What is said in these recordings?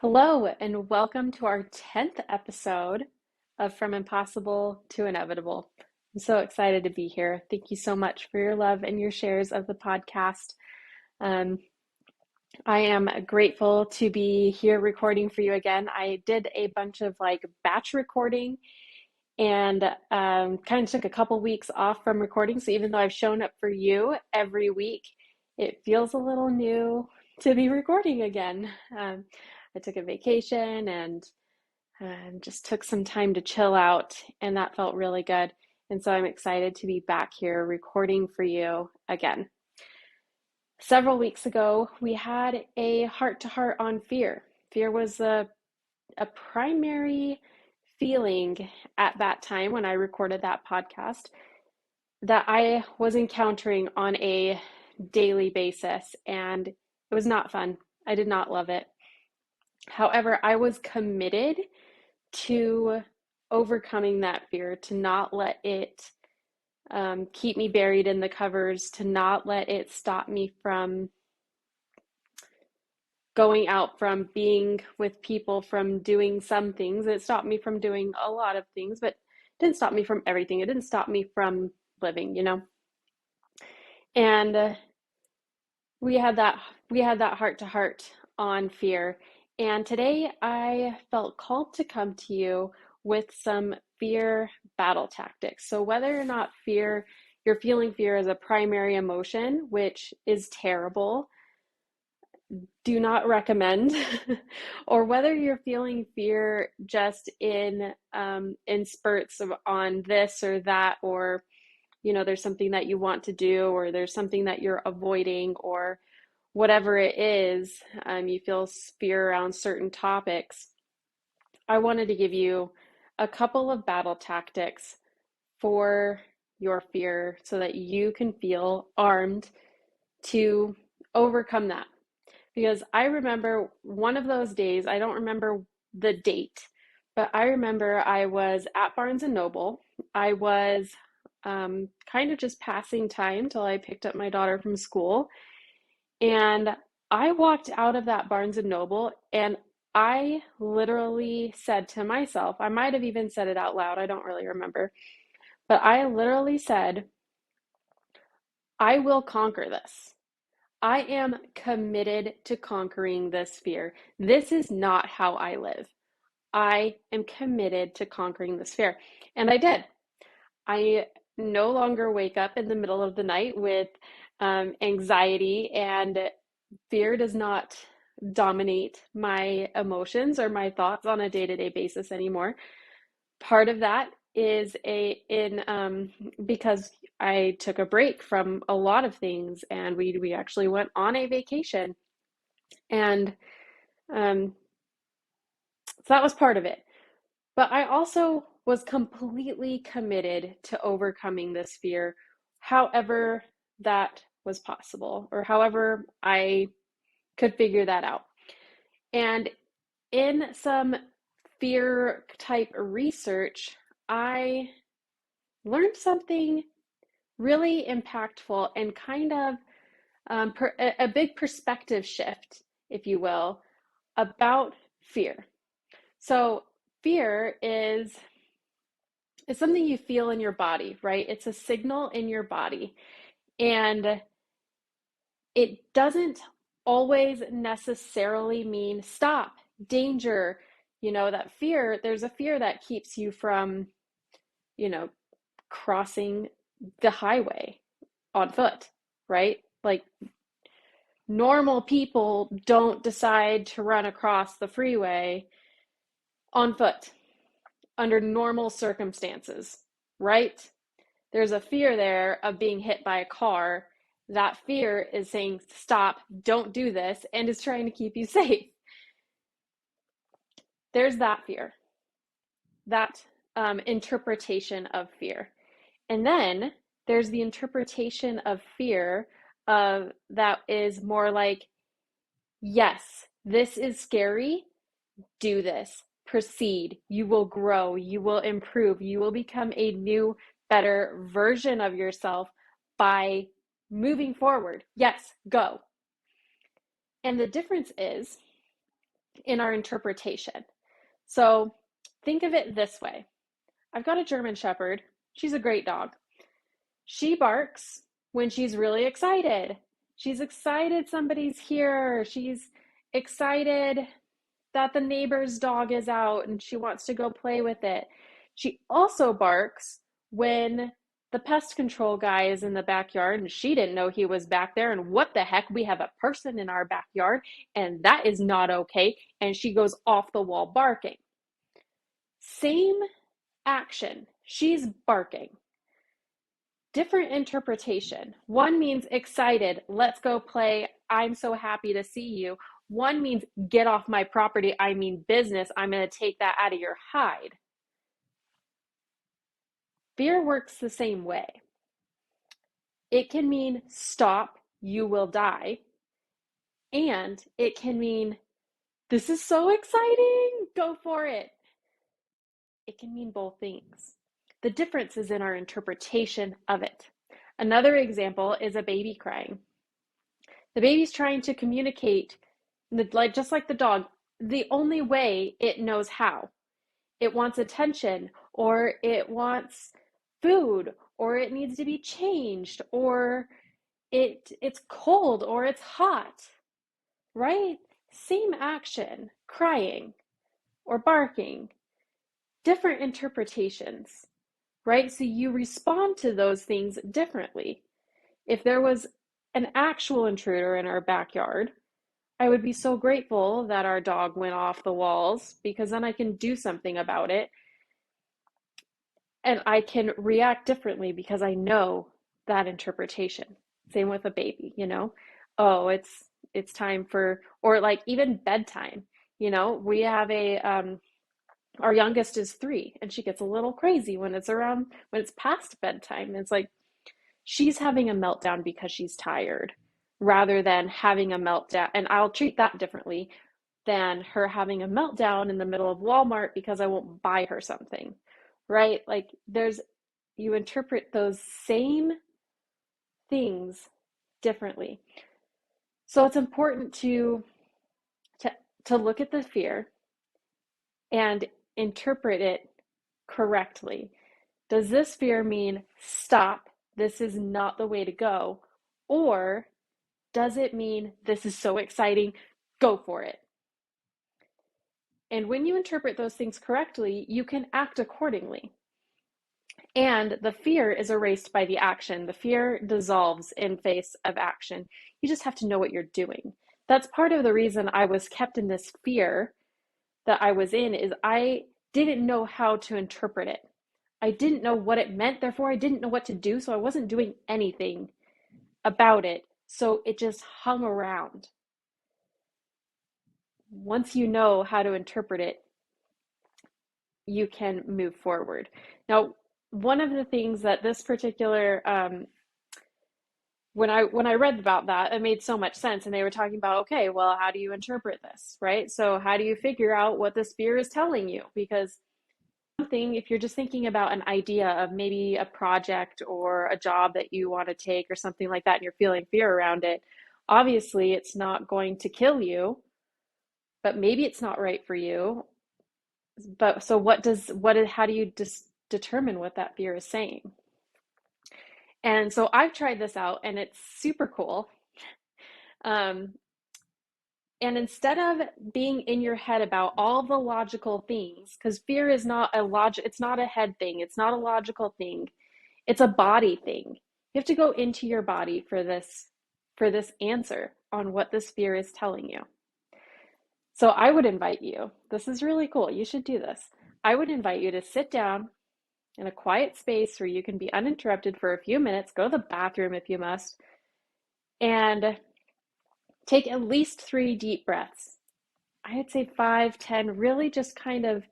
Hello, and welcome to our 10th episode of From Impossible to Inevitable. I'm so excited to be here. Thank you so much for your love and your shares of the podcast. Um, I am grateful to be here recording for you again. I did a bunch of batch recording and kind of took a couple weeks off from recording. So even though I've shown up for you every week, it feels a little new to be recording again. I took a vacation and just took some time to chill out, and that felt really good. And so I'm excited to be back here recording for you again. Several weeks ago, we had a heart to heart on fear. Fear was a primary feeling at that time when I recorded that podcast that I was encountering on a daily basis, and it was not fun. I did not love it. However, I was committed to overcoming that fear, to not let it keep me buried in the covers, to not let it stop me from going out, from being with people, from doing some things. It stopped me from doing a lot of things, but it didn't stop me from everything. It didn't stop me from living. And we had that heart to heart on fear. And today I felt called to come to you with some fear battle tactics. So whether or not you're feeling fear as a primary emotion, which is terrible, do not recommend, or whether you're feeling fear just in spurts on this or that, or there's something that you want to do, or there's something that you're avoiding, or whatever it is, you feel fear around certain topics. I wanted to give you a couple of battle tactics for your fear so that you can feel armed to overcome that. Because I remember one of those days, I don't remember the date, but I remember I was at Barnes and Noble. I was kind of just passing time till I picked up my daughter from school. And I walked out of that Barnes and Noble and I literally said to myself, I might have even said it out loud, I don't really remember, but I literally said, I will conquer this. I am committed to conquering this fear. This is not how I live. I am committed to conquering this fear. And I did. I no longer wake up in the middle of the night with anxiety, and fear does not dominate my emotions or my thoughts on a day-to-day basis anymore. Part of that is because I took a break from a lot of things, and we actually went on a vacation, and um, so that was part of it. But I also was completely committed to overcoming this fear, however that was possible, or however I could figure that out. And in some fear type research, I learned something really impactful and kind of a big perspective shift, if you will, about fear. So, fear is something you feel in your body, right? It's a signal in your body. And it doesn't always necessarily mean stop, danger. That fear, there's a fear that keeps you from, you know, crossing the highway on foot, right? Like normal people don't decide to run across the freeway on foot under normal circumstances, right? There's a fear there of being hit by a car. That fear is saying, stop, don't do this, and is trying to keep you safe. There's that fear, that interpretation of fear. And then there's the interpretation of fear that is more like, yes, this is scary, do this, proceed, you will grow, you will improve, you will become a new, better version of yourself by moving forward. Yes, go. And the difference is in our interpretation. So think of it this way. I've got a German Shepherd. She's a great dog. She barks when she's really excited. She's excited somebody's here. She's excited that the neighbor's dog is out and she wants to go play with it. She also barks when the pest control guy is in the backyard and she didn't know he was back there. And what the heck? We have a person in our backyard and that is not okay. And she goes off the wall barking. Same action. She's barking. Different interpretation. One means excited, let's go play, I'm so happy to see you. One means get off my property, I mean business, I'm going to take that out of your hide. Fear works the same way. It can mean stop, you will die. And it can mean this is so exciting, go for it. It can mean both things. The difference is in our interpretation of it. Another example is a baby crying. The baby's trying to communicate, just like the dog, the only way it knows how. It wants attention, or it wants food, or it needs to be changed, or it's cold, or it's hot, right? Same action, crying or barking, different interpretations, right? So you respond to those things differently. If there was an actual intruder in our backyard, I would be so grateful that our dog went off the walls because then I can do something about it and I can react differently because I know that interpretation. Same with a baby, oh, it's time for, or like even bedtime. We have our youngest is 3 and she gets a little crazy when it's past bedtime. It's like she's having a meltdown because she's tired rather than having a meltdown. And I'll treat that differently than her having a meltdown in the middle of Walmart because I won't buy her something, right? Like you interpret those same things differently. So it's important to look at the fear and interpret it correctly. Does this fear mean stop, this is not the way to go? Or does it mean this is so exciting, go for it? And when you interpret those things correctly, you can act accordingly. And the fear is erased by the action. The fear dissolves in face of action. You just have to know what you're doing. That's part of the reason I was kept in this fear that I was in, is I didn't know how to interpret it. I didn't know what it meant, therefore I didn't know what to do, so I wasn't doing anything about it. So it just hung around. Once you know how to interpret it, you can move forward. Now, one of the things that this particular when I read about that, it made so much sense. And they were talking about, okay, well, how do you interpret this, right? So how do you figure out what the spear is telling you? Because something, if you're just thinking about an idea of maybe a project or a job that you want to take or something like that, and you're feeling fear around it, obviously it's not going to kill you, but maybe it's not right for you. But so how do you determine what that fear is saying? And so I've tried this out and it's super cool. Um, and instead of being in your head about all the logical things, because fear is not it's not a head thing, it's not a logical thing, it's a body thing. You have to go into your body for this answer on what this fear is telling you. So I would invite you, this is really cool, you should do this. I would invite you to sit down in a quiet space where you can be uninterrupted for a few minutes, go to the bathroom if you must, and take at least 3 deep breaths. I'd say 5, 10, really just kind of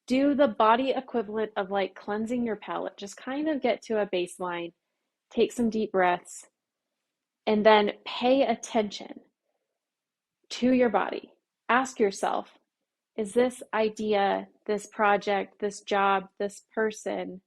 do the body equivalent of like cleansing your palate. Just kind of get to a baseline, take some deep breaths, and then pay attention to your body. Ask yourself, is this idea, this project, this job, this person,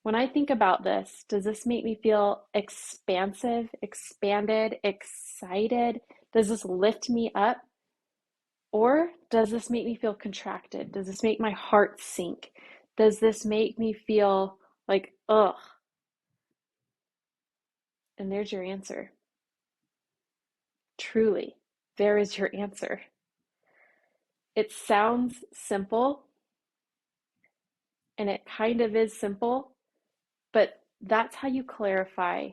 when I think about this, does this make me feel expansive, expanded, excited? Does this lift me up? Or does this make me feel contracted? Does this make my heart sink? Does this make me feel like, ugh? And there's your answer. Truly, there is your answer. It sounds simple, and it kind of is simple, but that's how you clarify.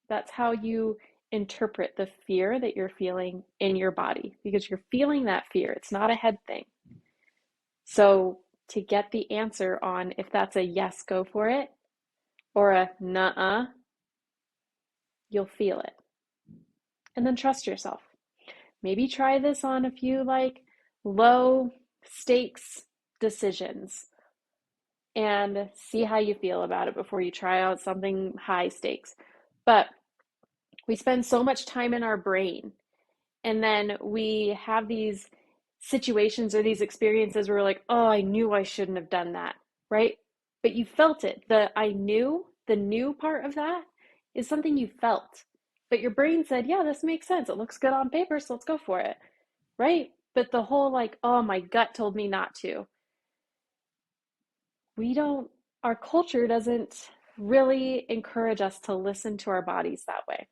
That's how you interpret the fear that you're feeling in your body because you're feeling that fear. It's not a head thing. So, to get the answer on if that's a yes, go for it, or a nuh-uh, you'll feel it. And then trust yourself. Maybe try this on a few like low stakes decisions and see how you feel about it before you try out something high stakes. But we spend so much time in our brain, and then we have these situations or these experiences where we're like, oh, I knew I shouldn't have done that, right? But you felt it. The new part of that is something you felt. But your brain said, yeah, this makes sense. It looks good on paper, so let's go for it, right? But the whole like, oh, my gut told me not to. Our culture doesn't really encourage us to listen to our bodies that way.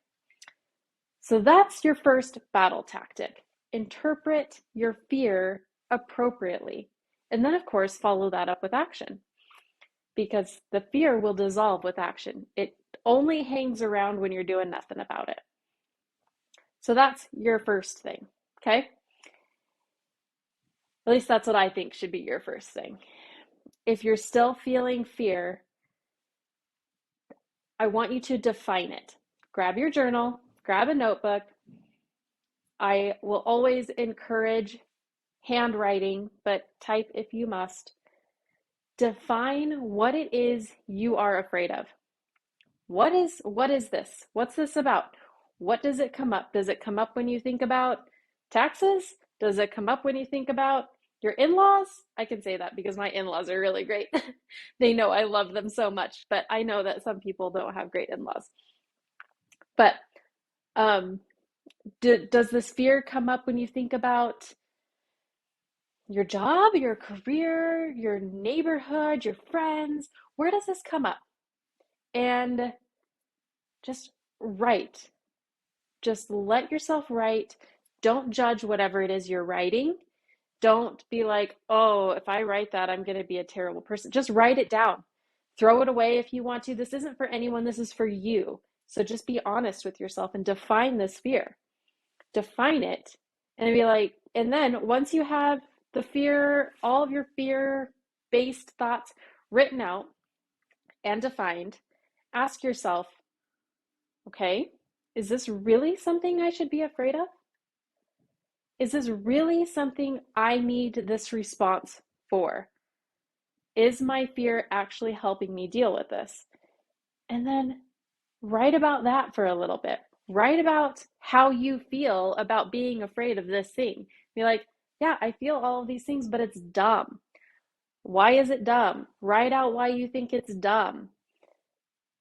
So that's your first battle tactic. Interpret your fear appropriately. And then, of course, follow that up with action because the fear will dissolve with action. It only hangs around when you're doing nothing about it. So that's your first thing, okay? At least that's what I think should be your first thing. If you're still feeling fear, I want you to define it. Grab your journal, grab a notebook. I will always encourage handwriting, but type if you must. Define what it is you are afraid of. What is this? What's this about? What does it come up? Does it come up when you think about taxes? Does it come up when you think about your in-laws? I can say that because my in-laws are really great. They know I love them so much, but I know that some people don't have great in-laws. But does this fear come up when you think about your job, your career, your neighborhood, your friends? Where does this come up? And just write. Just let yourself write. Don't judge whatever it is you're writing. Don't be like, oh, if I write that, I'm going to be a terrible person. Just write it down. Throw it away if you want to. This isn't for anyone, this is for you. So just be honest with yourself and define this fear. Define it and be like, and then once you have the fear, all of your fear-based thoughts written out and defined, ask yourself, okay, is this really something I should be afraid of? Is this really something I need this response for? Is my fear actually helping me deal with this? And then write about that for a little bit. Write about how you feel about being afraid of this thing. Be like, yeah, I feel all of these things, but it's dumb. Why is it dumb? Write out why you think it's dumb.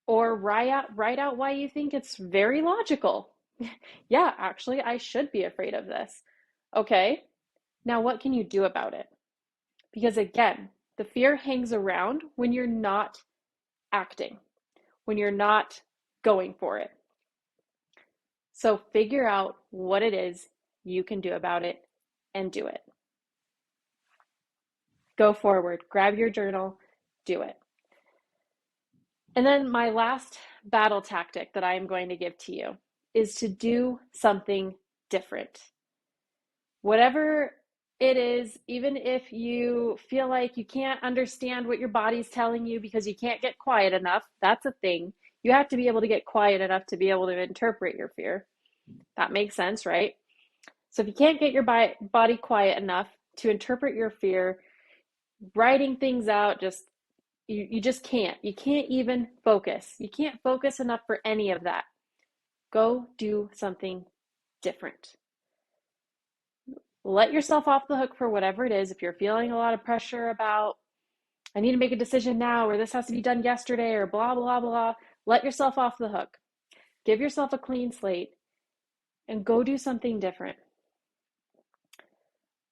Or write out why you think it's very logical. Yeah, actually, I should be afraid of this. Okay, now what can you do about it? Because again, the fear hangs around when you're not acting, when you're not going for it. So figure out what it is you can do about it and do it. Go forward, grab your journal, do it. And then my last battle tactic that I am going to give to you is to do something different. Whatever it is, even if you feel like you can't understand what your body's telling you because you can't get quiet enough, that's a thing. You have to be able to get quiet enough to be able to interpret your fear. That makes sense, right? So if you can't get your body quiet enough to interpret your fear, writing things out you just can't. You can't even focus. You can't focus enough for any of that. Go do something different. Let yourself off the hook for whatever it is. If you're feeling a lot of pressure about, I need to make a decision now, or this has to be done yesterday, or blah, blah, blah, let yourself off the hook. Give yourself a clean slate and go do something different.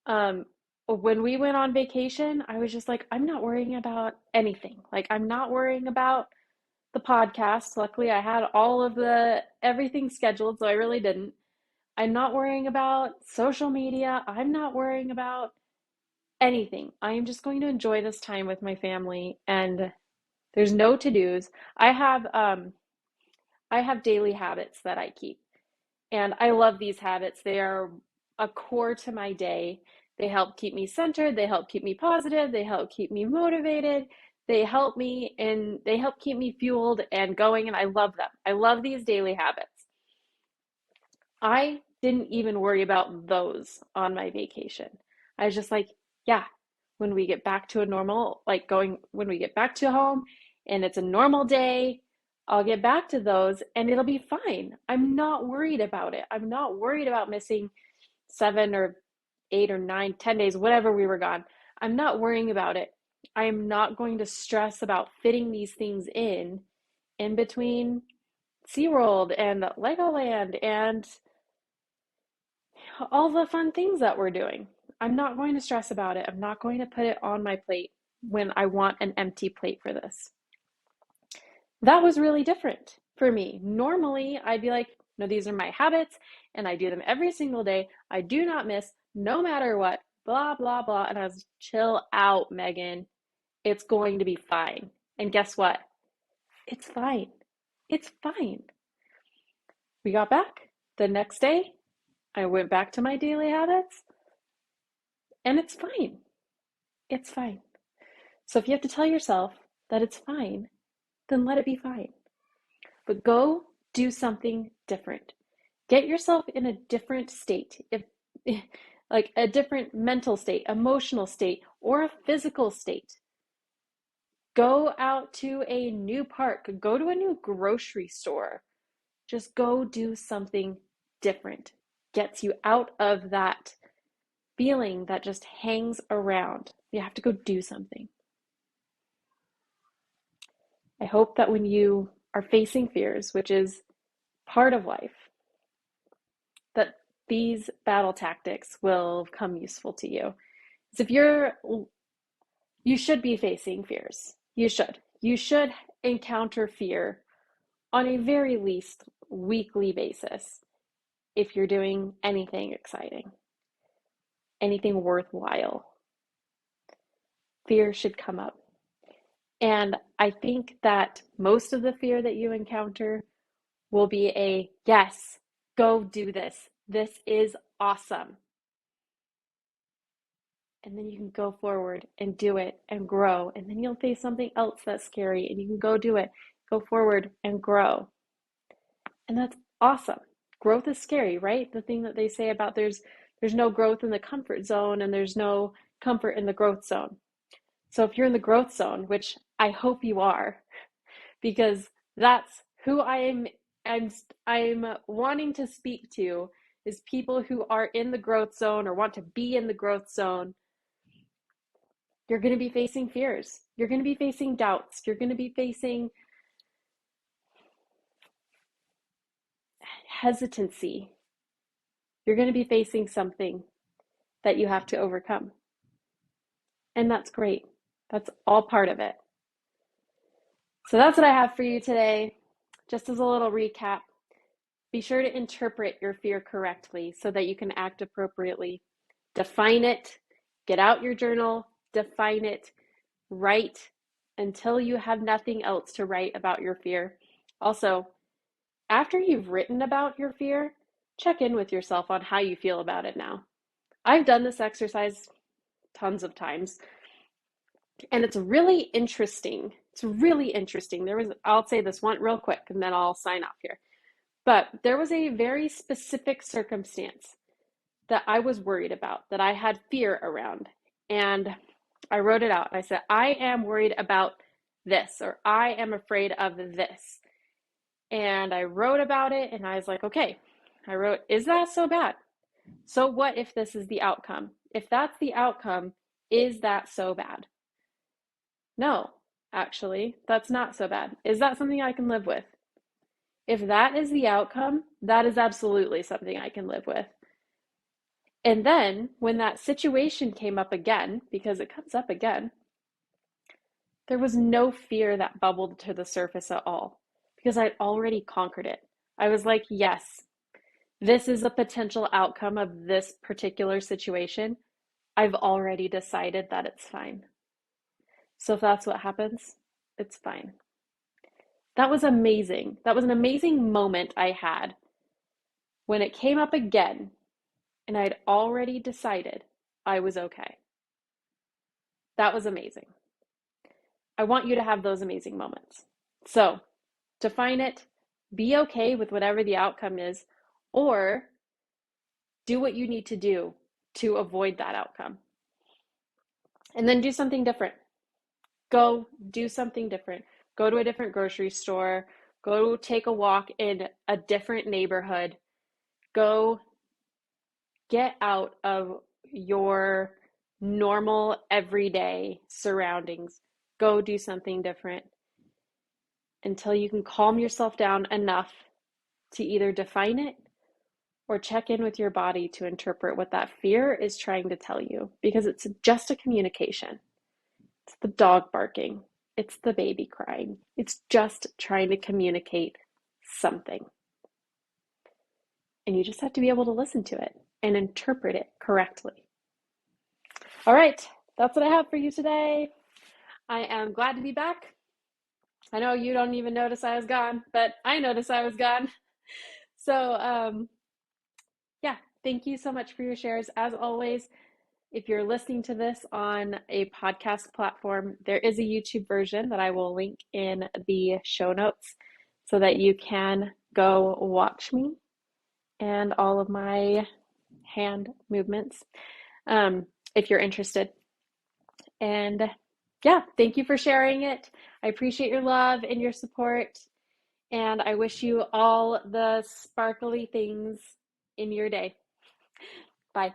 Um, when we went on vacation, I was just like, I'm not worrying about anything. Like, I'm not worrying about the podcast. Luckily, I had all of the everything scheduled, so I really didn't. I'm not worrying about social media. I'm not worrying about anything. I am just going to enjoy this time with my family, and there's no to-dos. I have daily habits that I keep. And I love these habits. They are a core to my day. They help keep me centered, they help keep me positive, they help keep me motivated. They help keep me fueled and going, and I love them. I love these daily habits. I didn't even worry about those on my vacation. I was just like, yeah, when we get back to a normal, like going, when we get back to home and it's a normal day, I'll get back to those and it'll be fine. I'm not worried about it. I'm not worried about missing 7 or 8 or 9, 10 days, whatever we were gone. I'm not worrying about it. I am not going to stress about fitting these things in between SeaWorld and Legoland and all the fun things that we're doing. I'm not going to stress about it. I'm not going to put it on my plate when I want an empty plate for this. That was really different for me. Normally, I'd be like, no, these are my habits and I do them every single day. I do not miss no matter what, blah, blah, blah. And I was chill out, Megan. It's going to be fine. And guess what? It's fine. It's fine. We got back the next day. I went back to my daily habits and it's fine. It's fine. So if you have to tell yourself that it's fine, then let it be fine. But go do something different. Get yourself in a different state. If like a different mental state, emotional state, or a physical state. Go out to a new park, go to a new grocery store. Just go do something different. Gets you out of that feeling that just hangs around. You have to go do something. I hope that when you are facing fears, which is part of life, that these battle tactics will come useful to you. Because if you should be facing fears. You should. You should encounter fear on a very least weekly basis if you're doing anything exciting, anything worthwhile. Fear should come up. And I think that most of the fear that you encounter will be a yes, go do this. This is awesome. And then you can go forward and do it and grow. And then you'll face something else that's scary and you can go do it, go forward and grow. And that's awesome. Growth is scary, right? The thing that they say about there's no growth in the comfort zone and there's no comfort in the growth zone. So if you're in the growth zone, which I hope you are, because that's who I'm wanting to speak to is people who are in the growth zone or want to be in the growth zone. You're going to be facing fears. You're going to be facing doubts. You're going to be facing hesitancy. You're going to be facing something that you have to overcome. And that's great. That's all part of it. So that's what I have for you today. Just as a little recap, be sure to interpret your fear correctly so that you can act appropriately. Define it, get out your journal, define it, write until you have nothing else to write about your fear. Also, after you've written about your fear, check in with yourself on how you feel about it now. I've done this exercise tons of times, and it's really interesting. It's really interesting. I'll say this one real quick, and then I'll sign off here. But there was a very specific circumstance that I was worried about, that I had fear around. And I wrote it out. I said, I am worried about this, or I am afraid of this. And I wrote about it, and I was like, okay. I wrote, is that so bad? So what if this is the outcome? If that's the outcome, is that so bad? No, actually, that's not so bad. Is that something I can live with? If that is the outcome, that is absolutely something I can live with. And then when that situation came up again, because it comes up again, there was no fear that bubbled to the surface at all because I'd already conquered it. I was like, yes, this is a potential outcome of this particular situation. I've already decided that it's fine. So if that's what happens, it's fine. That was amazing. That was an amazing moment I had when it came up again and I'd already decided I was okay. That was amazing. I want you to have those amazing moments. So, define it, be okay with whatever the outcome is, or do what you need to do to avoid that outcome. And then do something different. Go do something different. Go to a different grocery store. Go take a walk in a different neighborhood. Go get out of your normal everyday surroundings. Go do something different until you can calm yourself down enough to either define it or check in with your body to interpret what that fear is trying to tell you, because it's just a communication. It's the dog barking, it's the baby crying. It's just trying to communicate something. And you just have to be able to listen to it and interpret it correctly. All right, that's what I have for you today. I am glad to be back. I know you don't even notice I was gone, but I noticed I was gone. So, yeah, thank you so much for your shares. As always, if you're listening to this on a podcast platform, there is a YouTube version that I will link in the show notes so that you can go watch me and all of my hand movements if you're interested. And yeah, thank you for sharing it. I appreciate your love and your support. And I wish you all the sparkly things in your day. Bye.